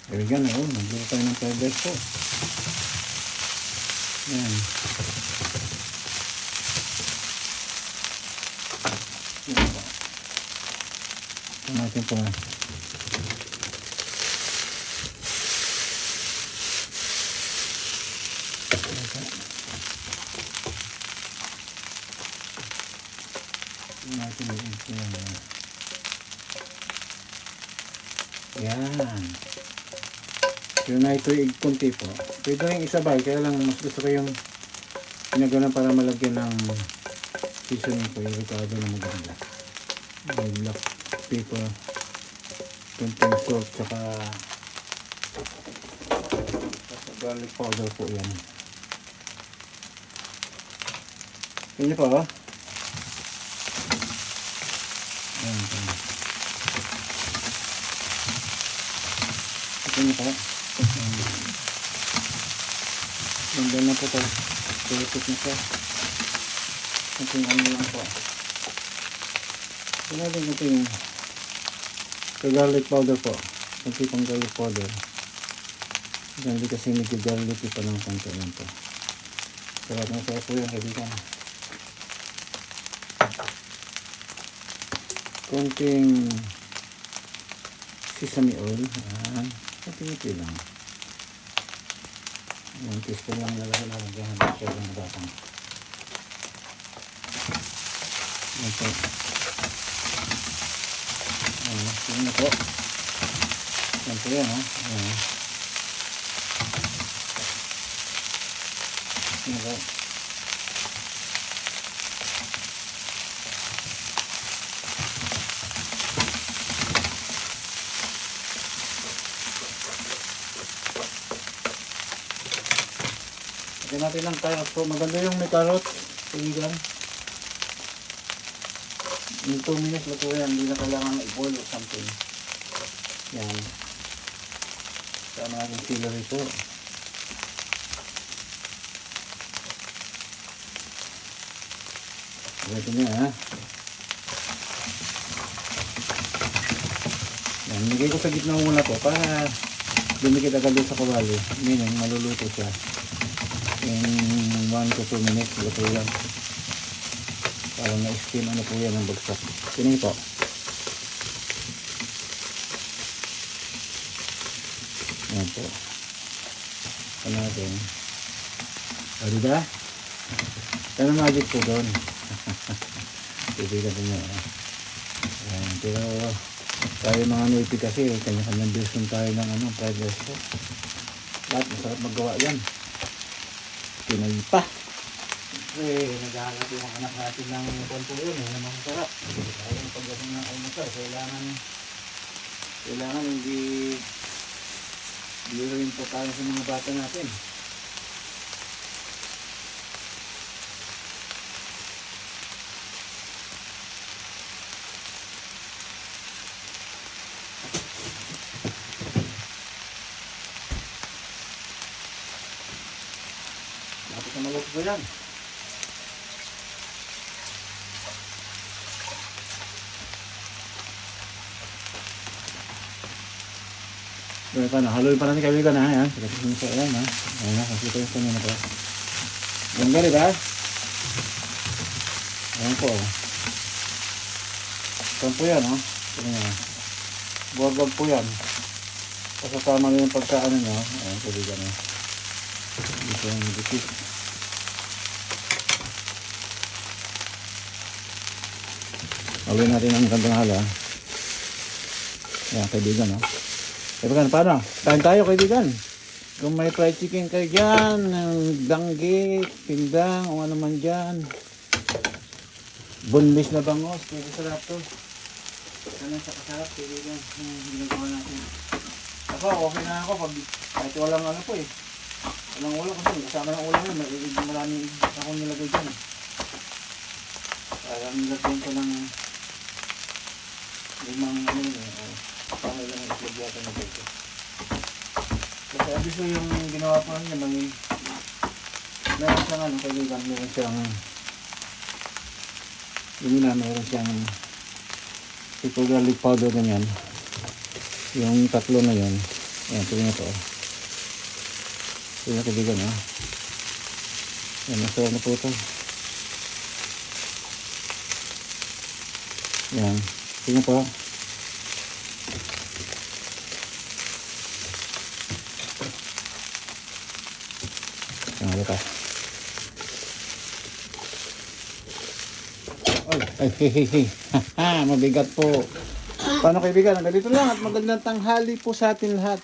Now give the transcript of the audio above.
Kaibigan, nagluto tayo ng fried rice po. Yan. Yan po. Ito natin po. Natin yan. Yung na ito yung kunti po. Pwede rin isabay. Kaya lang mas gusto ko yung pinagalan para malagyan ng seasoning ko. Yung ricado na maganda. May black pepper, kunting salt, tsaka garlic powder po yan. Yan po. Yan po. Ito po. Ganda na po ito. Tulipit na siya. Ito yung ano lang po. Ito natin ito yung garlic powder po. Ito yung garlic powder. Ganda kasi medyo garlic pa ng konti lang po. Sarap na sarap po yung kaibigan. Konting sesame oil. Ayan. Ito lang. 1 teaspoon lang lalagyan ng siya ng batang. Ito. Ayan na po. Yan po yan, ha. Ayan. Yan po. Lagyan natin ng carrot po. Maganda yung may carrot. Kaibigan. Yung 2 minutes na po yan. Hindi na kailangan i-boil or something. Yan. Sama natin celery po. Ito niya, ha. Yan. Nigay ko sa gitna muna po para dumikit agad sa kawali. Meaning maluluto siya. In 1 to 2 minutes, luto yan. Parang na-steam ano po yan ang bagsak. Tingnan po. Yan po. Ito natin. O, diba? Ito na magic po doon. Tibigan din nyo. Ayan. Pero tayo mga nuipi kasi, kanya-kanyang version tayo ng fried rice po. Lahat masarap magawa yan. Pinoy pa. Kasi naghahanap yung anak natin ng konto yun na masarap. Kaya yung pagdating ng almusal, kailangan hindi biruin pa tayo sa mga bata natin. Dapat na maluto ko yan. Pero paano, haluin pa natin kaibigan, ha. Ayan, kasi sa ayan, ha. Ayan, ha, kasi ito yung kanina pa. Ganda, diba? Ayan po. Saan po yan, ha. Buwag-buwag po yan. Kasasama na yung pagkaano nyo. Ayan, kaibigan, ha. Dito yung dikit. Haluin natin ang gandang hala. Ayan, kaibigan, ha. Kaibigan, paano? Kain tayo, kaibigan. Kung may fried chicken kayo dyan, danggit, pindang, o ano man dyan. Boneless na bangos, pwede sarap to. Ano sa kasarap, kaibigan, yung ginagawa natin. Ako, okay na ako pag kahit walang ano po eh. Walang ulo kasi kasama ng ulo yun, maraming akong nilagay dyan. Parang nilagyan ko ng limang ano yun eh. Paano lang yung itlog yata na dito. Kasi abis yung ginawa ko niya, meron siyang ano, kaibigan, meron siyang meron siyang ito garlic powder na yan. Yung tatlo na yun, Ayan, tingnan po. Tingnan kaibigan, ha. Ayan, masarap na po ito. Ayan, tingnan po. Ayan, ito. Ay, hehehe. Haha, mabigat po. Paano kaibigan? Ganito lang at magandang tanghali po sa atin lahat.